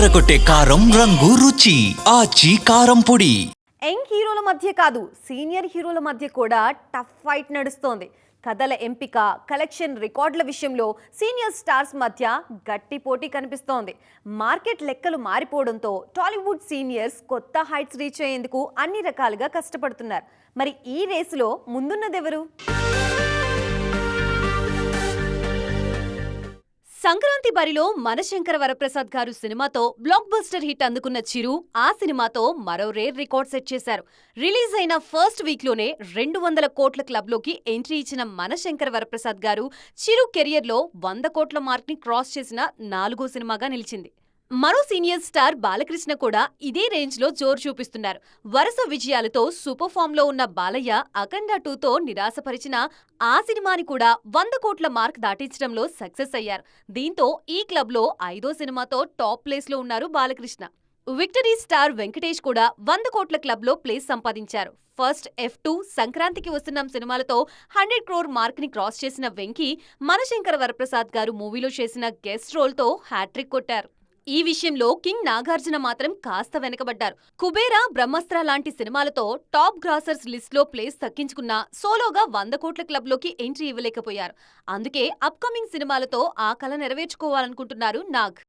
అదరగొట్టే కారం రంగు రుచి ఆచి కారం పొడి. యంగ్ హీరోల మధ్య కాదు, సీనియర్ హీరోల మధ్య కూడా టఫ్ ఫైట్ నడుస్తోంది. కథల ఎంపిక, కలెక్షన్ రికార్డుల విషయంలో సీనియర్ స్టార్స్ మధ్య గట్టి పోటీ కనిపిస్తోంది. మార్కెట్ లెక్కలు మారిపోవడంతో టాలీవుడ్ సీనియర్స్ కొత్త హైట్స్ రీచ్ అయ్యేందుకు అన్ని రకాలుగా కష్టపడుతున్నారు. మరి ఈ రేసులో ముందున్నదెవరు? సంక్రాంతి బరిలో మనశంకర వరప్రసాద్ గారు సినిమాతో బ్లాక్ బస్టర్ హిట్ అందుకున్న చిరు ఆ సినిమాతో మరో రేర్ రికార్డ్ సెట్ చేశారు. రిలీజ్ అయిన ఫస్ట్ వీక్ లోనే 200 కోట్ల క్లబ్ లోకి ఎంట్రీ ఇచ్చిన మనశంకర వరప్రసాద్ గారు చిరు కెరియర్ లో 100 కోట్ల మార్క్ ని క్రాస్ చేసిన 4వ సినిమాగా నిలిచింది. మరో సీనియర్ స్టార్ బాలకృష్ణ కూడా ఇదే రేంజ్ లో జోరు చూపిస్తున్నారు. వరుస విజయాలతో సూపర్ ఫామ్ లో ఉన్న బాలయ్య అఖండ 2తో నిరాశపరిచిన ఆ సినిమాని కూడా 100 కోట్ల మార్క్ దాటించడంలో సక్సెస్ అయ్యారు. దీంతో ఈ క్లబ్ లో 5వ సినిమాతో టాప్ ప్లేస్ లో ఉన్నారు బాలకృష్ణ. విక్టరీ స్టార్ వెంకటేష్ కూడా 100 కోట్ల క్లబ్ లో ప్లేస్ సంపాదించారు. ఫస్ట్ F2 సంక్రాంతికి వస్తున్నాం సినిమాలతో 100 క్రోర్ మార్క్ ని క్రాస్ చేసిన వెంకీ మనశంకర వరప్రసాద్ గారు మూవీలో చేసిన గెస్ట్ రోల్ తో హ్యాట్రిక్ కొట్టారు. ఈ విషయంలో కింగ్ నాగార్జున మాత్రం కాస్త వెనకబడ్డారు. కుబేరా, బ్రహ్మాస్త్ర లాంటి సినిమాలతో టాప్ గ్రాసర్స్ లిస్ట్ లో ప్లేస్ దక్కించుకున్నా సోలోగా 100 కోట్ల క్లబ్ లోకి ఎంట్రీ ఇవ్వలేకపోయారు. అందుకే అప్కమింగ్ సినిమాలతో ఆ కల నెరవేర్చుకోవాలనుకుంటున్నారు నాగ్.